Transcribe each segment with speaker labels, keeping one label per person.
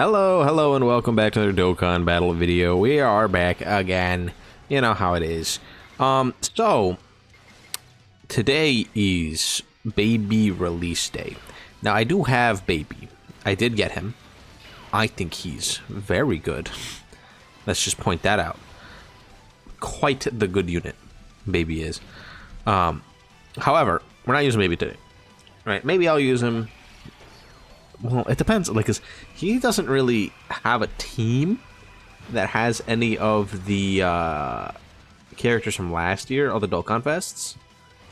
Speaker 1: Hello, and welcome back to the Dokkan battle video. We are back again. You know how it is. So today is Baby release day. Now I do have Baby. I did get him. I think he's very good. Let's just point that out. Quite the good unit, Baby is. However, we're not using Baby today. Right? Maybe I'll use him. Well, it depends, like, 'cause he doesn't really have a team that has any of the characters from last year, or the Dokkan Fests.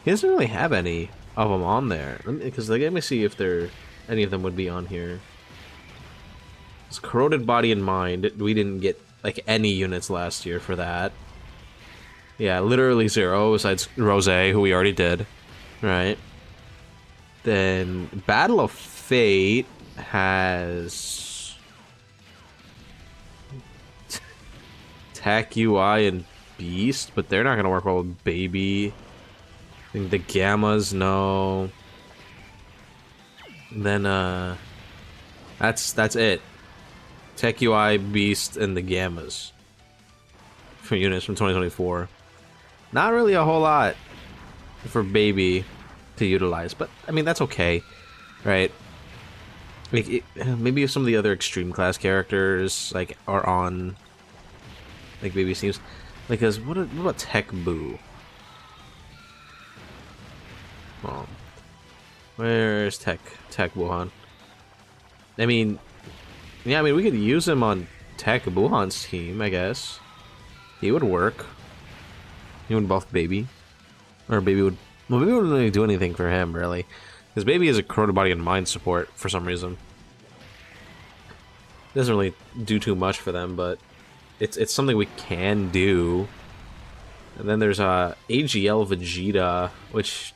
Speaker 1: He doesn't really have any of them on there. Because let me see if any of them would be on here. It's Corroded Body and Mind. We didn't get, like, any units last year for that. Yeah, literally zero, besides Rose, who we already did. Right? Then Battle of Fate has Tech UI and Beast, but they're not gonna work well with Baby. I think the Gammas, no. And then that's it. Tech UI, Beast, and the Gammas for units from 2024. Not really a whole lot for Baby to utilize, but I mean that's okay, right? Like maybe if some of the other extreme class characters like are on like Baby teams, because what about Tech Boo? Where's Tech Buhan? I mean, yeah, I mean we could use him on Tech Buhan's team, I guess. He would work. He would buff Baby, or Baby would. Well, Baby wouldn't really do anything for him, really. Because Baby is a Corroded Body and Mind support for some reason. Doesn't really do too much for them, but it's something we can do. And then there's AGL Vegeta, which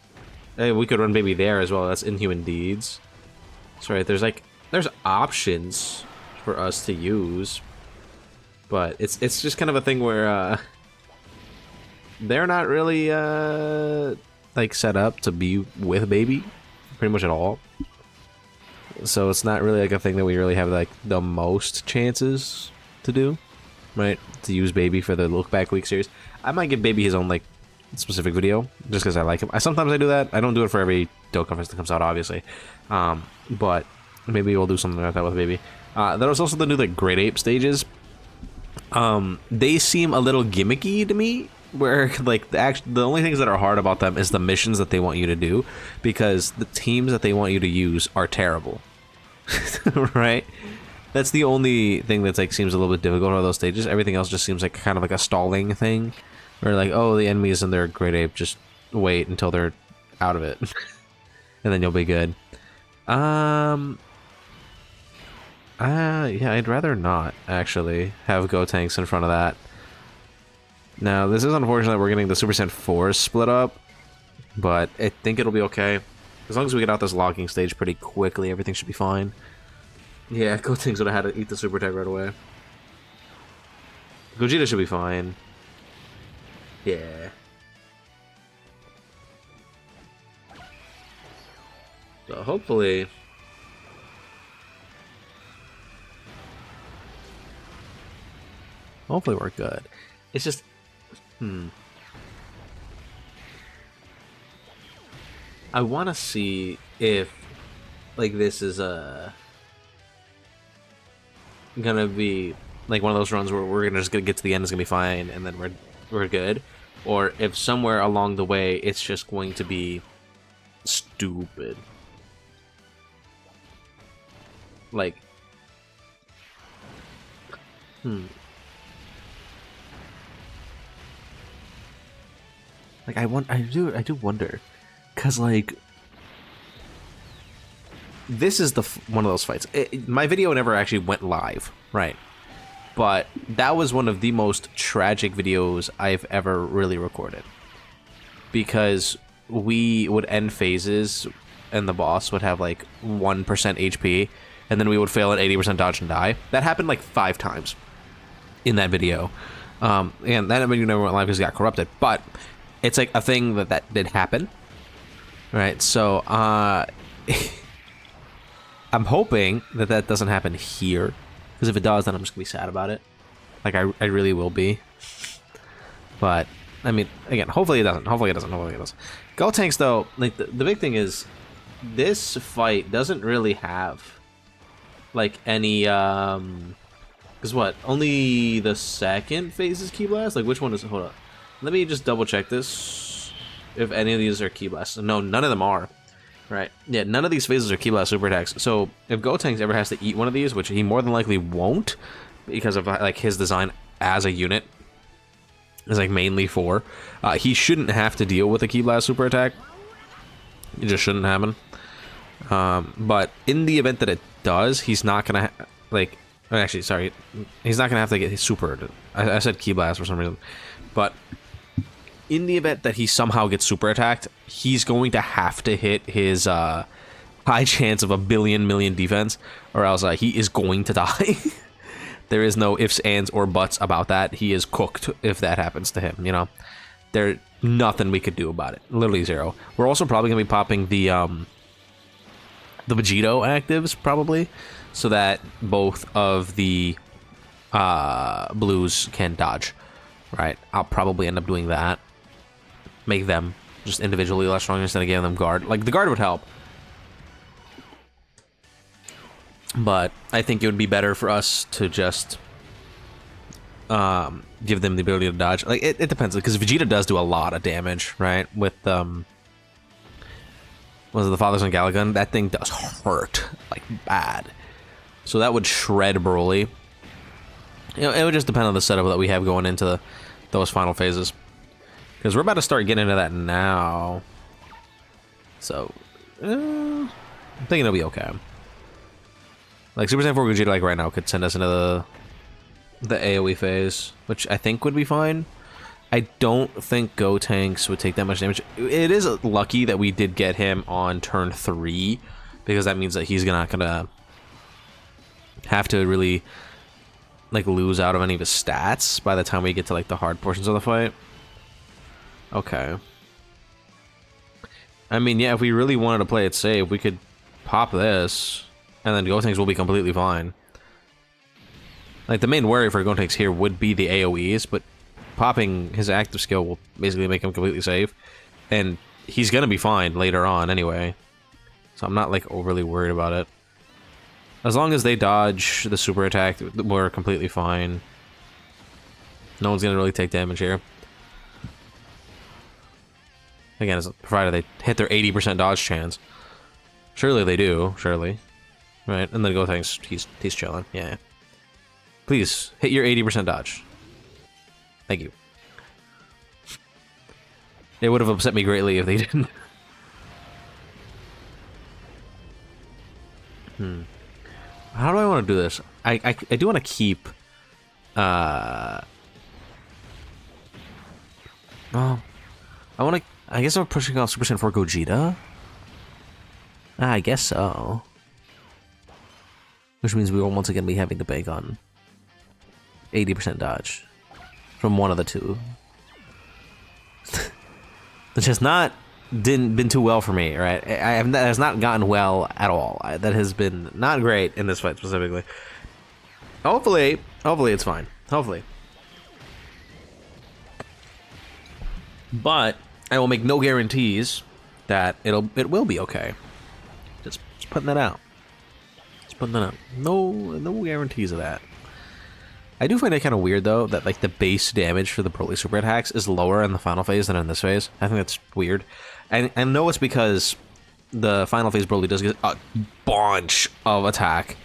Speaker 1: we could run Baby there as well. That's Inhuman Deeds. That's right. There's options for us to use, but it's just kind of a thing where they're not really like set up to be with Baby pretty much at all, so it's not really like a thing that we really have like the most chances to do, right? To use Baby for the Look Back Week series. I might give Baby his own like specific video just because I like him. Sometimes I do that. I don't do it for every Dokkan Fest that comes out, obviously, but maybe we'll do something like that with Baby. There was also the new like Great Ape stages. They seem a little gimmicky to me, where like the only things that are hard about them is the missions that they want you to do, because the teams that they want you to use are terrible. Right? That's the only thing that's like seems a little bit difficult on those stages. Everything else just seems like kind of like a stalling thing, where like, oh, the enemy is in their Great Ape, just wait until they're out of it and then you'll be good. Yeah, I'd rather not actually have Gotenks in front of that. Now, this is unfortunate we're getting the Super Saiyan 4 split up, but I think it'll be okay. As long as we get out this locking stage pretty quickly, everything should be fine. Yeah, Gotenks would have had to eat the Super Tech right away. Gogeta should be fine. Yeah. So hopefully we're good. It's just I want to see if like this is gonna be like one of those runs where we're gonna get to the end, it's gonna be fine, and then we're good, or if somewhere along the way it's just going to be stupid. Like like I do wonder, cause like this is one of those fights. My video never actually went live, right? But that was one of the most tragic videos I've ever really recorded, because we would end phases and the boss would have like 1% HP, and then we would fail at 80% dodge and die. That happened like 5 times in that video, and that video never went live because it got corrupted. But it's like a thing that did happen, right? So I'm hoping that doesn't happen here, Because if it does, then I'm just gonna be sad about it. Like, I really will be. But, I mean, again, hopefully it doesn't. Hopefully it doesn't. Hopefully it doesn't. Gotenks, though, like, the big thing is, this fight doesn't really have, like, any, because what? Only the second phase is Ki Blast? Like, which one is, hold on. Let me just double check this. If any of these are Ki Blasts. No, none of them are. Right. Yeah, none of these phases are Ki Blast super attacks. So, if Gotenks ever has to eat one of these, which he more than likely won't, because of, like, his design as a unit, is, like, mainly for, he shouldn't have to deal with a Ki Blast super attack. It just shouldn't happen. But in the event that it does, he's not gonna, like, actually, sorry, he's not gonna have to get his super, I said Ki Blast for some reason, but in the event that he somehow gets super attacked, he's going to have to hit his high chance of a million defense, or else he is going to die. There is no ifs, ands, or buts about that. He is cooked if that happens to him, you know? There's nothing we could do about it. Literally zero. We're also probably going to be popping the Vegito actives, probably, so that both of the blues can dodge, right? I'll probably end up doing that. Make them just individually less strong instead of giving them guard. Like, the guard would help, but I think it would be better for us to just give them the ability to dodge. Like, it depends, because Vegeta does do a lot of damage, right? With was it the Fathers and Galagun? That thing does hurt, like, bad. So that would shred Broly. You know, it would just depend on the setup that we have going into those final phases. Because we're about to start getting into that now. So, I'm thinking it'll be okay. Like, Super Saiyan 4 Gogeta, like, right now, could send us into the AoE phase, which I think would be fine. I don't think Gotenks would take that much damage. It is lucky that we did get him on turn 3, because that means that he's not gonna have to really, like, lose out of any of his stats by the time we get to, like, the hard portions of the fight. Okay. I mean, yeah, if we really wanted to play it safe, we could pop this, and then Gotenks will be completely fine. Like, the main worry for Gotenks here would be the AoEs, but popping his active skill will basically make him completely safe. And he's gonna be fine later on anyway. So I'm not, like, overly worried about it. As long as they dodge the super attack, we're completely fine. No one's gonna really take damage here. Again, provided they hit their 80% dodge chance. Surely they do, surely. Right, and then Gotenks, he's chilling, yeah. Please, hit your 80% dodge. Thank you. It would have upset me greatly if they didn't. How do I want to do this? I do want to keep... Well, I want to... I guess I'm pushing off Super Saiyan 4 Gogeta? I guess so. Which means we will once again be having to bank on 80% dodge from one of the two. Which has not been too well for me, right? That has not gotten well at all. That has been not great in this fight specifically. Hopefully it's fine. Hopefully. But I will make no guarantees that it will be okay. Just putting that out. Just putting that out. No guarantees of that. I do find it kind of weird though that, like, the base damage for the Broly super attacks is lower in the final phase than in this phase. I think that's weird. And I know it's because the final phase Broly does get a bunch of attack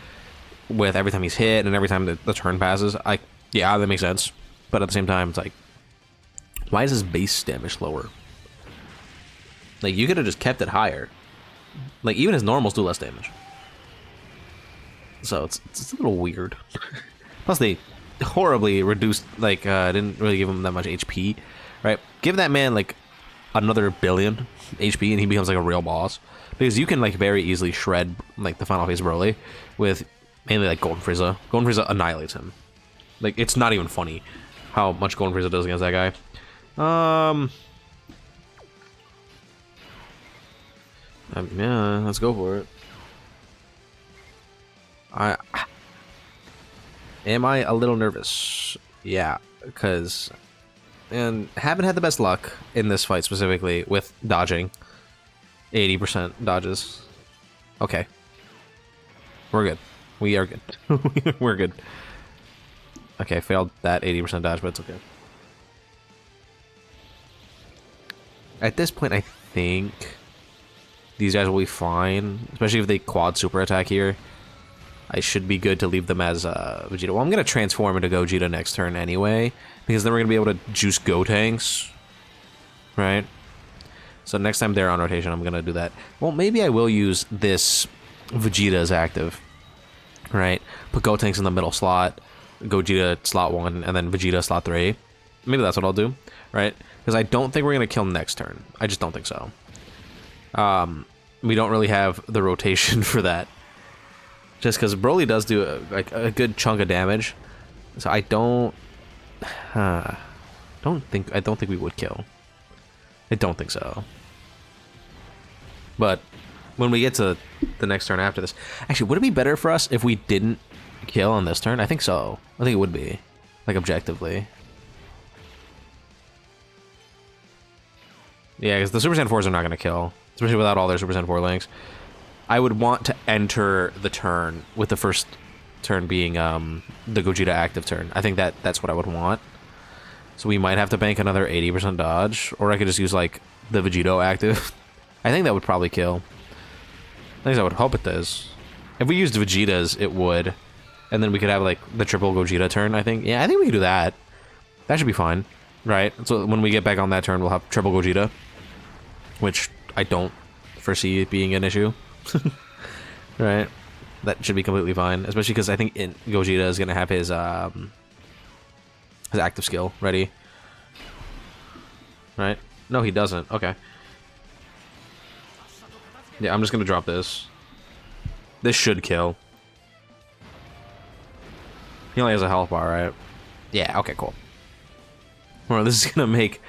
Speaker 1: with every time he's hit and every time the turn passes. Yeah, that makes sense. But at the same time, it's like, why is his base damage lower? Like, you could have just kept it higher. Like, even his normals do less damage. So it's a little weird. Plus, they horribly reduced, like, didn't really give him that much HP, right? Give that man, like, another billion HP and he becomes, like, a real boss. Because you can, like, very easily shred, like, the final phase Broly with mainly, like, Golden Frieza. Golden Frieza annihilates him. Like, it's not even funny how much Golden Frieza does against that guy. Yeah, let's go for it. Am I a little nervous? Yeah, because... And haven't had the best luck in this fight specifically with dodging. 80% dodges. Okay. We're good. We are good. We're good. Okay, failed that 80% dodge, but it's okay. At this point, I think these guys will be fine, especially if they quad super attack here. I should be good to leave them as Vegeta. Well, I'm going to transform into Gogeta next turn anyway, because then we're going to be able to juice Gotenks, right? So next time they're on rotation, I'm going to do that. Well, maybe I will use this Vegeta as active, right? Put Gotenks in the middle slot, Gogeta slot 1, and then Vegeta slot 3. Maybe that's what I'll do, right? Because I don't think we're going to kill next turn. I just don't think so. We don't really have the rotation for that. Just because Broly does do a good chunk of damage. So I don't think we would kill. I don't think so. But when we get to the next turn after this... Actually, would it be better for us if we didn't kill on this turn? I think so. I think it would be. Like, objectively. Yeah, because the Super Saiyan 4s are not going to kill. Especially without all their Super Saiyan 4 links. I would want to enter the turn with the first turn being the Gogeta active turn. I think that's what I would want. So we might have to bank another 80% dodge. Or I could just use, like, the Vegito active. I think that would probably kill. At least I would hope it does. If we used Vegetas, it would. And then we could have, like, the triple Gogeta turn, I think. Yeah, I think we can do that. That should be fine. Right? So when we get back on that turn, we'll have triple Gogeta. Which I don't foresee it being an issue. Right? That should be completely fine. Especially because I think Gogeta is going to have his active skill ready. Right? No, he doesn't. Okay. Yeah, I'm just going to drop this. This should kill. He only has a health bar, right? Yeah, okay, cool. Well, this is going to make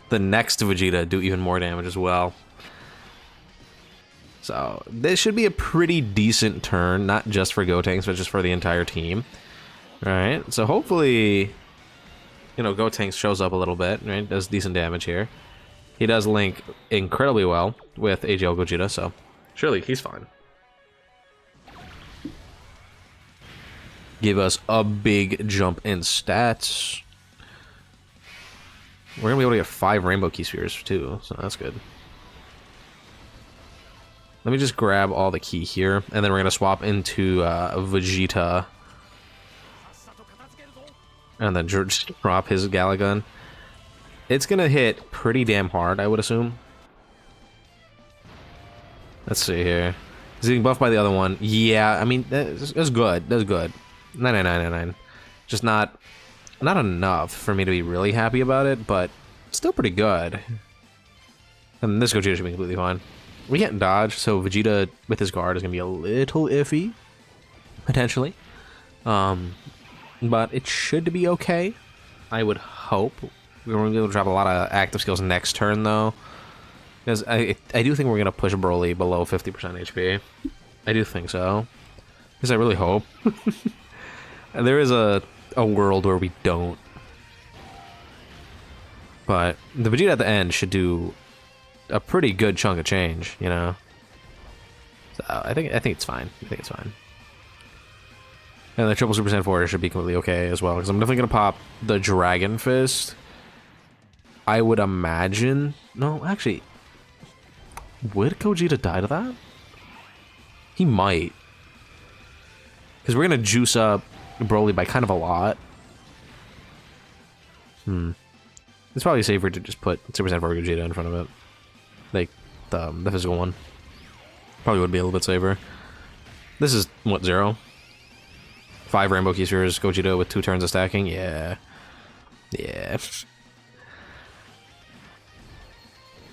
Speaker 1: the next Vegeta do even more damage as well. So, this should be a pretty decent turn, not just for Gotenks, but just for the entire team. Alright, so hopefully, you know, Gotenks shows up a little bit, right? Does decent damage here. He does link incredibly well with AGL Gogeta, so surely he's fine. Give us a big jump in stats. We're gonna be able to get 5 Rainbow Key Spheres too, so that's good. Let me just grab all the key here, and then we're gonna swap into Vegeta. And then just drop his Galagun. It's gonna hit pretty damn hard, I would assume. Let's see here. Is he getting buffed by the other one? Yeah, I mean, that's good. That's good. 9999. Just not enough for me to be really happy about it, but still pretty good. And this Gogeta should be completely fine. We can't dodge, so Vegeta with his guard is gonna be a little iffy, potentially. But it should be okay. I would hope. We're going to be able to drop a lot of active skills next turn, though. Because I do think we're going to push Broly below 50% HP. I do think so. Because I really hope. And there is a world where we don't. But the Vegeta at the end should do a pretty good chunk of change, you know? So I think it's fine. I think it's fine. And the triple Super Saiyan 4 should be completely okay as well, because I'm definitely going to pop the Dragon Fist. I would imagine... No, actually... Would Gogeta die to that? He might. Because we're going to juice up Broly by kind of a lot. It's probably safer to just put Super Saiyan 4 Gogeta in front of it. Like, the physical one. Probably would be a little bit safer. This is, what, 0? 5 Rainbow Key Spheres, Gogeta with 2 turns of stacking? Yeah. Yeah.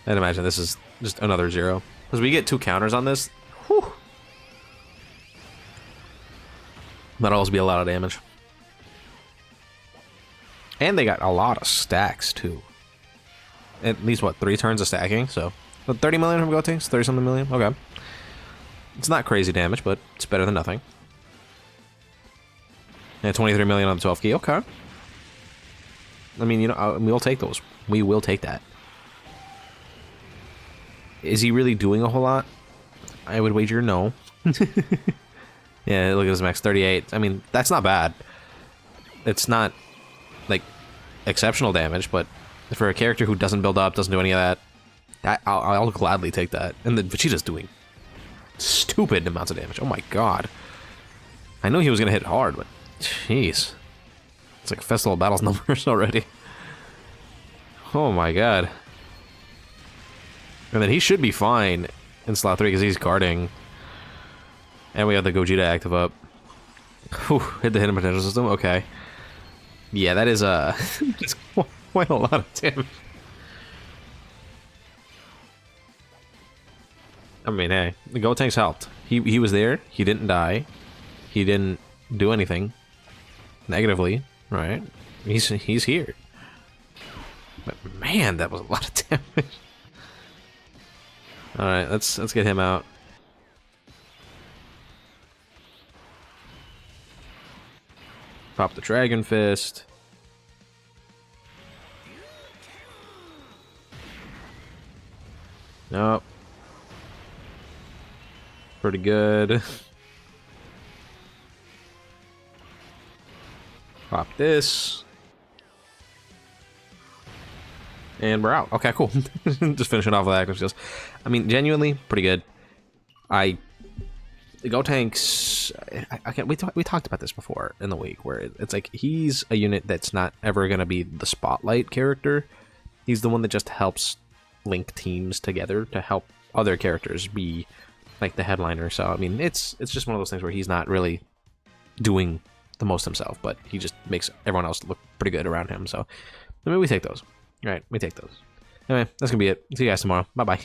Speaker 1: I'd imagine this is just another 0. Because we get 2 counters on this. Whew. That'll also be a lot of damage. And they got a lot of stacks, too. At least, what, 3 turns of stacking? So, 30 million from Gotenks? 30-something million? Okay. It's not crazy damage, but it's better than nothing. And 23 million on the 12 key. Okay. I mean, you know, we'll take those. We will take that. Is he really doing a whole lot? I would wager no. Yeah, look at his max 38. I mean, that's not bad. It's not, like, exceptional damage, but for a character who doesn't build up, doesn't do any of that, I'll gladly take that. And the Vegeta's doing stupid amounts of damage. Oh my god. I knew he was gonna hit hard, but jeez. It's like Festival of Battles numbers already. Oh my god. And then he should be fine in slot 3 because he's guarding. And we have the Gogeta active up. Whew, hit the hidden potential system. Okay. Yeah, that is just quite a lot of damage. I mean, hey, the Gotenks helped. He was there. He didn't die. He didn't do anything negatively, right? He's here. But man, that was a lot of damage. All right, let's get him out. Pop the Dragon Fist. Nope. Pretty good. Pop this. And we're out. Okay, cool. Just finishing off with active skills. I mean, genuinely, pretty good. The Gotenks, I can't. We talked about this before in the week, where it's like he's a unit that's not ever gonna be the spotlight character. He's the one that just helps link teams together to help other characters be like the headliner. So I mean, it's just one of those things where he's not really doing the most himself, but he just makes everyone else look pretty good around him. So I mean, we take those. All right, we take those. Anyway, that's gonna be it. See you guys tomorrow. Bye bye.